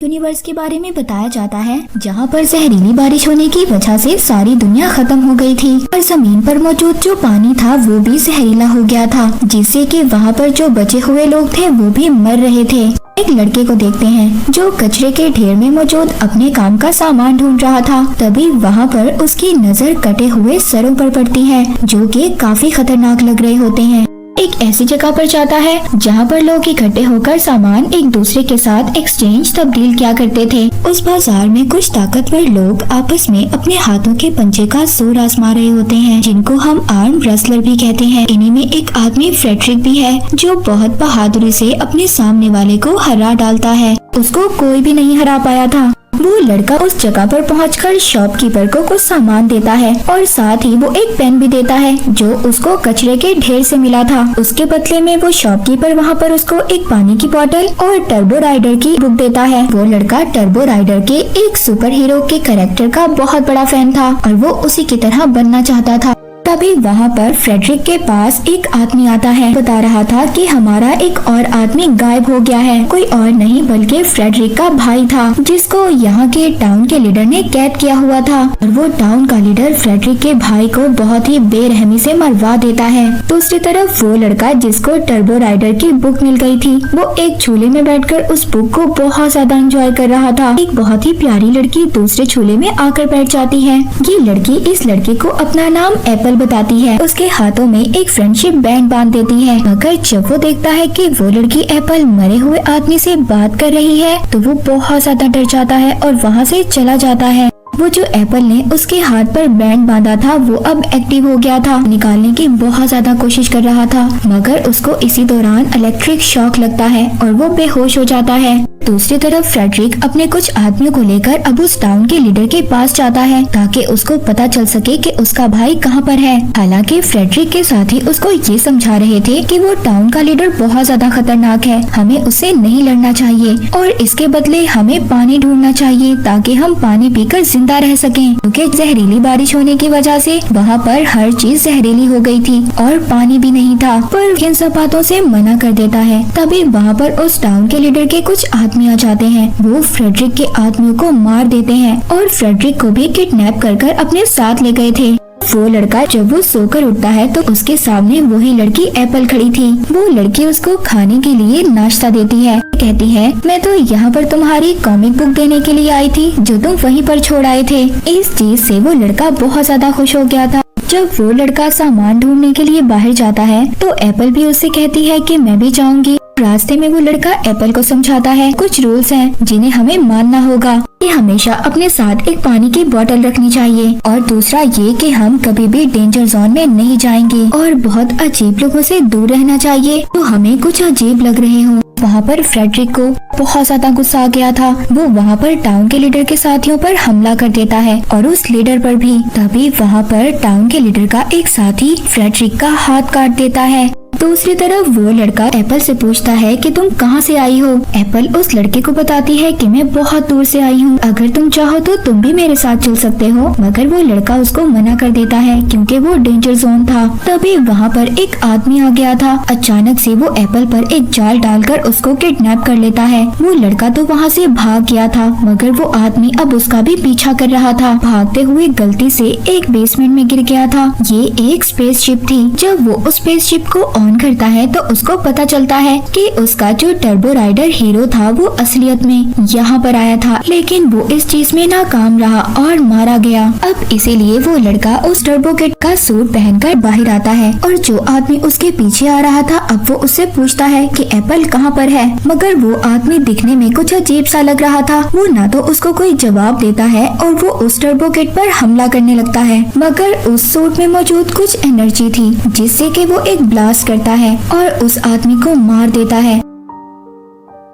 Universe के बारे में बताया जाता है जहाँ पर जहरीली बारिश होने की वजह से सारी दुनिया खत्म हो गई थी और जमीन पर मौजूद जो पानी था वो भी जहरीला हो गया था, जिससे कि वहाँ पर जो बचे हुए लोग थे वो भी मर रहे थे। एक लड़के को देखते हैं जो कचरे के ढेर में मौजूद अपने काम का सामान ढूंढ रहा था। तभी वहाँ पर उसकी नजर कटे हुए सरों पर पड़ती है जो कि काफी खतरनाक लग रहे होते हैं। एक ऐसी जगह पर जाता है जहाँ पर लोग इकट्ठे होकर सामान एक दूसरे के साथ एक्सचेंज तब्दील किया करते थे। उस बाजार में कुछ ताकतवर लोग आपस में अपने हाथों के पंजे का जोर आजमा रहे होते हैं, जिनको हम आर्म रेसलर भी कहते हैं। इन्हीं में एक आदमी फ्रेडरिक भी है जो बहुत बहादुरी से अपने सामने वाले को हरा डालता है। उसको कोई भी नहीं हरा पाया था। वो लड़का उस जगह पर पहुंचकर शॉपकीपर को कुछ सामान देता है और साथ ही वो एक पेन भी देता है जो उसको कचरे के ढेर से मिला था। उसके बदले में वो शॉपकीपर वहाँ पर उसको एक पानी की बोतल और टर्बो राइडर की बुक देता है। वो लड़का टर्बो राइडर के एक सुपर हीरो के कैरेक्टर का बहुत बड़ा फैन था और वो उसी की तरह बनना चाहता था। तभी वहाँ पर फ्रेडरिक के पास एक आदमी आता है, बता रहा था कि हमारा एक और आदमी गायब हो गया है। कोई और नहीं बल्कि फ्रेडरिक का भाई था जिसको यहाँ के टाउन के लीडर ने कैद किया हुआ था और वो टाउन का लीडर फ्रेडरिक के भाई को बहुत ही बेरहमी से मरवा देता है। दूसरी तरफ वो लड़का जिसको टर्बो राइडर की बुक मिल गई थी, वो एक झूले में बैठकर उस बुक को बहुत ज्यादा एंजॉय कर रहा था। एक बहुत ही प्यारी लड़की दूसरे झूले में आकर बैठ जाती है। ये लड़की इस लड़के को अपना नाम एप्पल बताती है। उसके हाथों में एक फ्रेंडशिप बैंड बांध देती है, मगर जब वो देखता है कि वो लड़की एप्पल मरे हुए आदमी से बात कर रही है तो वो बहुत ज्यादा डर जाता है और वहाँ से चला जाता है। वो जो एप्पल ने उसके हाथ पर बैंड बांधा था वो अब एक्टिव हो गया था। निकालने की बहुत ज्यादा कोशिश कर रहा था, मगर उसको इसी दौरान इलेक्ट्रिक शॉक लगता है और वो बेहोश हो जाता है। दूसरी तरफ फ्रेडरिक अपने कुछ आदमियों को लेकर अब उस टाउन के लीडर के पास जाता है ताकि उसको पता चल सके कि उसका भाई कहाँ पर है। हालांकि फ्रेडरिक के साथी उसको ये समझा रहे थे कि वो टाउन का लीडर बहुत ज्यादा खतरनाक है, हमें उससे नहीं लड़ना चाहिए और इसके बदले हमें पानी ढूंढना चाहिए ताकि हम पानी पीकर जिंदा रह सकें, क्योंकि जहरीली बारिश होने की वजह से वहाँ पर हर चीज जहरीली हो गई थी और पानी भी नहीं था। पर इन सब बातों से मना कर देता है। तभी वहाँ पर उस टाउन के लीडर के कुछ आदमी आ जाते हैं। वो फ्रेडरिक के आदमियों को मार देते हैं और फ्रेडरिक को भी किडनैप कर अपने साथ ले गए थे। वो लड़का जब वो सोकर उठता है तो उसके सामने वही लड़की एप्पल खड़ी थी। वो लड़की उसको खाने के लिए नाश्ता देती है, कहती है मैं तो यहाँ पर तुम्हारी कॉमिक बुक देने के लिए आई थी जो तुम वहीं पर छोड़ आए थे। इस चीज से वो लड़का बहुत ज्यादा खुश हो गया था। जब वो लड़का सामान ढूंढने के लिए बाहर जाता है तो एप्पल भी उससे कहती है कि मैं भी जाऊंगी। रास्ते में वो लड़का एप्पल को समझाता है कुछ रूल्स हैं जिन्हें हमें मानना होगा कि हमेशा अपने साथ एक पानी की बोतल रखनी चाहिए और दूसरा ये कि हम कभी भी डेंजर जोन में नहीं जाएंगे और बहुत अजीब लोगों से दूर रहना चाहिए तो हमें कुछ अजीब लग रहे हो। वहाँ पर फ्रेडरिक को बहुत ज्यादा गुस्सा आ गया था। वो वहाँ पर टाउन के लीडर के साथियों पर हमला कर देता है और उस लीडर पर भी। तभी वहाँ पर टाउन के लीडर का एक साथी फ्रेडरिक का हाथ काट देता है। दूसरी तरफ वो लड़का एप्पल से पूछता है कि तुम कहाँ से आई हो। एप्पल उस लड़के को बताती है कि मैं बहुत दूर से आई हूँ, अगर तुम चाहो तो तुम भी मेरे साथ चल सकते हो, मगर वो लड़का उसको मना कर देता है क्योंकि वो डेंजर जोन था। तभी वहाँ पर एक आदमी आ गया था। अचानक से वो एप्पल पर एक जाल डालकर उसको किडनैप कर लेता है। वो लड़का तो वहाँ से भाग गया था, मगर वो आदमी अब उसका भी पीछा कर रहा था। भागते हुए गलती से एक बेसमेंट में गिर गया था। ये एक स्पेसशिप थी। जब वो उस स्पेसशिप को ऑन करता है तो उसको पता चलता है कि उसका जो टर्बो राइडर हीरो था वो असलियत में यहाँ पर आया था, लेकिन वो इस चीज में नाकाम रहा और मारा गया। अब इसीलिए वो लड़का उस टर्बो किट का सूट पहनकर बाहर आता है और जो आदमी उसके पीछे आ रहा था अब वो उससे पूछता है कि एप्पल कहाँ पर है, मगर वो आदमी दिखने में कुछ अजीब सा लग रहा था। वो ना तो उसको कोई जवाब देता है और वो उस टर्बो किट पर हमला करने लगता है, मगर उस सूट में मौजूद कुछ एनर्जी थी जिससे कि वो एक ब्लास्ट करता है और उस आदमी को मार देता है।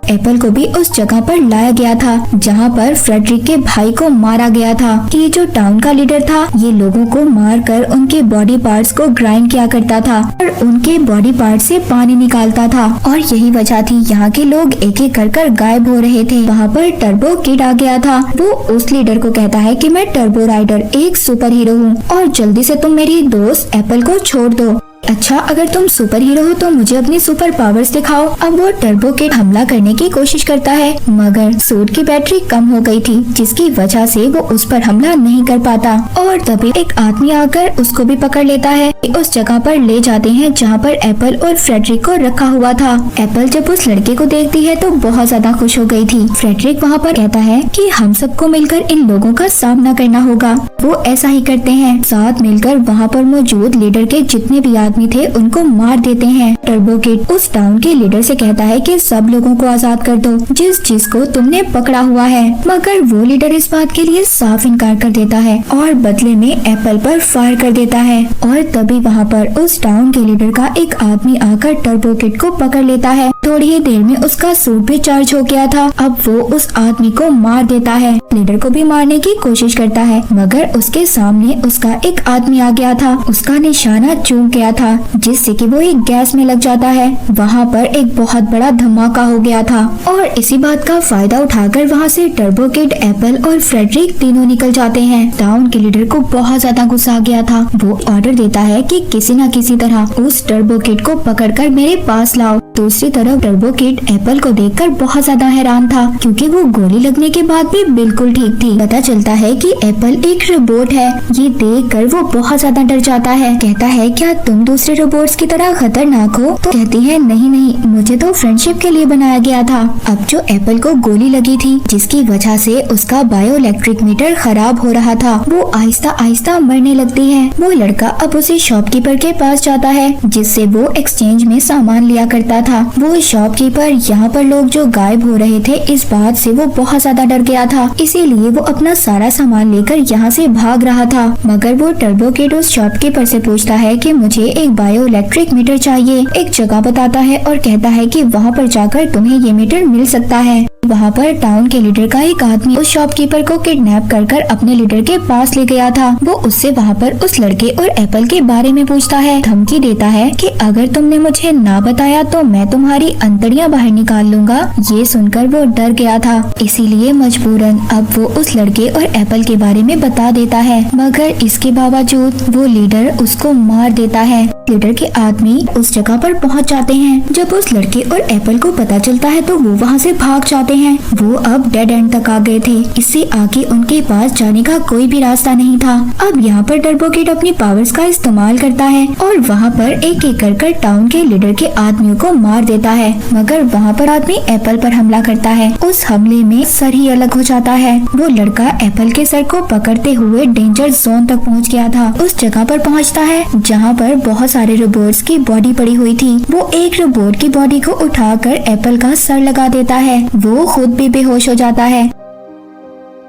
एप्पल को भी उस जगह पर लाया गया था जहाँ पर फ्रेडरिक के भाई को मारा गया था। ये जो टाउन का लीडर था ये लोगों को मारकर उनके बॉडी पार्ट्स को ग्राइंड किया करता था और उनके बॉडी पार्ट्स से पानी निकालता था और यही वजह थी यहाँ के लोग एक एक कर गायब हो रहे थे। वहाँ पर टर्बो किड आ गया था। वो उस लीडर को कहता है कि मैं टर्बो राइडर एक सुपर हीरो हूँ और जल्दी से तुम मेरी दोस्त एप्पल को छोड़ दो। अच्छा, अगर तुम सुपर हीरो हो तो मुझे अपनी सुपर पावर्स दिखाओ। अब वो टर्बो किड हमला करने की कोशिश करता है, मगर सूट की बैटरी कम हो गई थी, जिसकी वजह से वो उस पर हमला नहीं कर पाता। और तभी एक आदमी आकर उसको भी पकड़ लेता है। उस जगह पर ले जाते हैं जहाँ पर एप्पल और फ्रेडरिक को रखा हुआ था। एप्पल जब उस लड़के को देखती है तो बहुत ज्यादा खुश हो गई थी। फ्रेडरिक वहाँ पर कहता है कि हम सबको मिलकर इन लोगों का सामना करना होगा। वो ऐसा ही करते हैं। साथ मिलकर वहाँ पर मौजूद लीडर के जितने भी आदमी थे उनको मार देते हैं। टर्बो किड उस टाउन के लीडर से कहता है कि सब लोगों को आजाद कर दो जिसको तुमने पकड़ा हुआ है, मगर वो लीडर इस बात के लिए साफ इनकार कर देता है और बदले में एप्पल पर फायर कर देता है। और तभी वहाँ पर उस टाउन के लीडर का एक आदमी आकर टर्बो किड को पकड़ लेता है। थोड़ी ही देर में उसका सूट भी चार्ज हो गया था। अब वो उस आदमी को मार देता है। लीडर को भी मारने की कोशिश करता है, मगर उसके सामने उसका एक आदमी आ गया था। उसका निशाना चूक गया था, जिससे कि वो एक गैस में लग जाता है। वहाँ पर एक बहुत बड़ा धमाका हो गया था और इसी बात का फायदा उठाकर वहाँ से टर्बो किड, एप्पल और फ्रेडरिक तीनों निकल जाते हैं। टाउन के लीडर को बहुत ज्यादा गुस्सा आ गया था। वो ऑर्डर देता है कि किसी न किसी तरह उस टर्बो किड को पकड़कर मेरे पास लाओ। दूसरी तरफ टर्बो किड एप्पल को देखकर बहुत ज्यादा हैरान था, क्योंकि वो गोली लगने के बाद भी बिल्कुल ठीक थी। पता चलता है कि एप्पल एक रोबोट है। ये देखकर वो बहुत ज्यादा डर जाता है। कहता है, क्या तुम दूसरे रोबोट्स की तरह खतरनाक हो? तो कहती है, नहीं नहीं, मुझे तो फ्रेंडशिप के लिए बनाया गया था। अब जो एप्पल को गोली लगी थी, जिसकी वजह से उसका बायो इलेक्ट्रिक मीटर खराब हो रहा था, वो आहिस्ता आहिस्ता मरने लगती है। वो लड़का अब उसी शॉपकीपर के पास जाता है, जिससे वो एक्सचेंज में सामान लिया करता था। वो शॉपकीपर यहाँ पर लोग जो गायब हो रहे थे, इस बात से वो बहुत ज्यादा डर गया था। इसीलिए वो अपना सारा सामान लेकर यहाँ से भाग रहा था। मगर वो टर्बो किड उस शॉपकीपर से पूछता है कि मुझे एक बायो इलेक्ट्रिक मीटर चाहिए। एक जगह बताता है और कहता है कि वहाँ पर जाकर तुम्हें ये मीटर मिल सकता है। वहाँ पर टाउन के लीडर का एक आदमी उस शॉपकीपर को किडनैप कर अपने लीडर के पास ले गया था। वो उससे वहाँ पर उस लड़के और एप्पल के बारे में पूछता है, धमकी देता है कि अगर तुमने मुझे ना बताया तो मैं तुम्हारी अंतड़ियाँ बाहर निकाल लूंगा। ये सुनकर वो डर गया था, इसीलिए मजबूरन अब वो उस लड़के और एप्पल के बारे में बता देता है। मगर इसके बावजूद वो लीडर उसको मार देता है। लीडर के आदमी उस जगह पर पहुँच जाते हैं। जब उस लड़के और एप्पल को पता चलता है तो वो वहाँ से भाग जाते हैं। वो अब डेड एंड तक आ गए थे। इससे आगे उनके पास जाने का कोई भी रास्ता नहीं था। अब यहाँ पर टर्बो किड अपनी पावर्स का इस्तेमाल करता है और वहाँ पर एक एक कर टाउन के लीडर के आदमियों को मार देता है। मगर वहाँ पर आदमी एप्पल पर हमला करता है। उस हमले में सर ही अलग हो जाता है। वो लड़का एप्पल के सर को पकड़ते हुए डेंजर जोन तक पहुँच गया था। उस जगह पर पहुँचता है जहाँ पर बहुत सारे रोबोट्स की बॉडी पड़ी हुई थी। वो एक रोबोट की बॉडी को उठाकर एप्पल का सर लगा देता है। वो खुद भी बेहोश हो जाता है।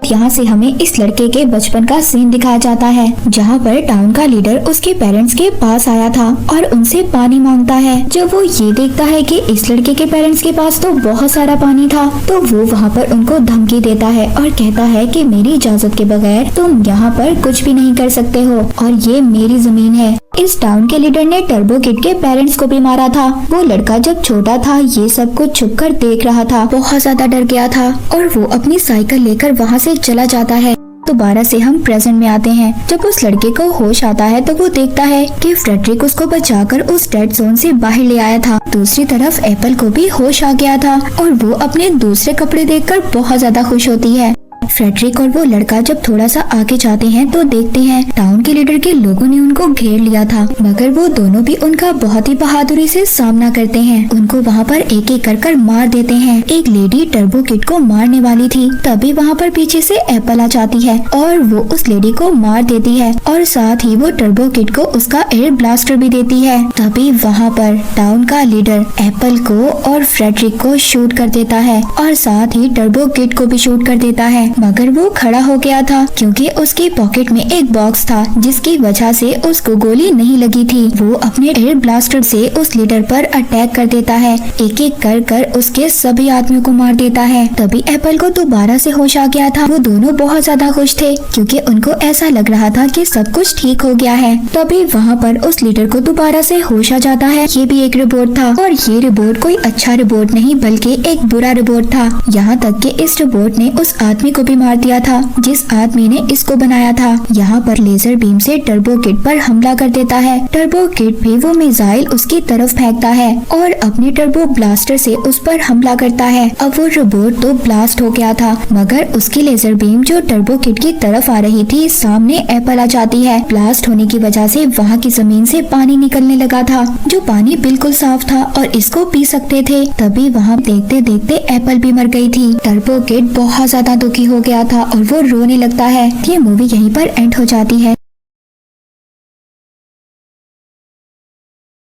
यहाँ से हमें इस लड़के के बचपन का सीन दिखाया जाता है, जहाँ पर टाउन का लीडर उसके पेरेंट्स के पास आया था और उनसे पानी मांगता है। जब वो ये देखता है कि इस लड़के के पेरेंट्स के पास तो बहुत सारा पानी था, तो वो वहाँ पर उनको धमकी देता है और कहता है कि मेरी इजाजत के बगैर तुम यहाँ पर कुछ भी नहीं कर सकते हो और ये मेरी जमीन है। इस टाउन के लीडर ने टर्बो किड के पेरेंट्स को भी मारा था। वो लड़का जब छोटा था ये सब कुछ छुपकर देख रहा था, बहुत ज्यादा डर गया था और वो अपनी साइकिल लेकर वहाँ से चला जाता है। दोबारा से हम प्रेजेंट में आते हैं। जब उस लड़के को होश आता है तो वो देखता है कि फ्रेडरिक उसको बचाकर उस डेड जोन से बाहर ले आया था। दूसरी तरफ एप्पल को भी होश आ गया था और वो अपने दूसरे कपड़े देखकर बहुत ज्यादा खुश होती है। फ्रेडरिक और वो लड़का जब थोड़ा सा आगे जाते हैं तो देखते हैं टाउन के लीडर के लोगों ने उनको घेर लिया था, मगर वो दोनों भी उनका बहुत ही बहादुरी से सामना करते हैं। उनको वहाँ पर एक एक कर मार देते हैं। एक लेडी टर्बो किड को मारने वाली थी, तभी वहाँ पर पीछे से एप्पल आ जाती है और वो उस लेडी को मार देती है और साथ ही वो टर्बो किड को उसका एयर ब्लास्टर भी देती है। तभी वहाँ पर टाउन का लीडर एप्पल को और फ्रेडरिक को शूट कर देता है और साथ ही टर्बो किड को भी शूट कर देता है, मगर वो खड़ा हो गया था क्योंकि उसकी पॉकेट में एक बॉक्स था जिसकी वजह से उसको गोली नहीं लगी थी। वो अपने एयर ब्लास्टर से उस लीडर पर अटैक कर देता है, एक एक कर उसके सभी आदमियों को मार देता है। तभी एप्पल को दोबारा से होश आ गया था। वो दोनों बहुत ज्यादा खुश थे क्योंकि उनको ऐसा लग रहा था कि सब कुछ ठीक हो गया है। तभी वहाँ पर उस लीडर को दोबारा से होश आ जाता है। ये भी एक रोबोट था और ये रोबोट कोई अच्छा रोबोट नहीं बल्कि एक बुरा रोबोट था। यहाँ तक कि इस रोबोट ने उस आदमी को भी मार दिया था जिस आदमी ने इसको बनाया था। यहाँ पर लेजर बीम से टर्बो किड पर हमला कर देता है। टर्बो किड भी वो मिसाइल उसकी तरफ फेंकता है और अपने टर्बो ब्लास्टर से उस पर हमला करता है। अब वो रोबोट तो ब्लास्ट हो गया था, मगर उसकी लेजर बीम जो टर्बो किड की तरफ आ रही थी, सामने एप्पल आ जाती है। ब्लास्ट होने की वजह से वहाँ की जमीन से पानी निकलने लगा था, जो पानी बिल्कुल साफ था और इसको पी सकते थे। तभी वहाँ देखते देखते एप्पल भी मर गई थी। टर्बो किड बहुत ज्यादा दुखी हो गया था और वो रोने लगता है। ये मूवी यहीं पर एंड हो जाती है।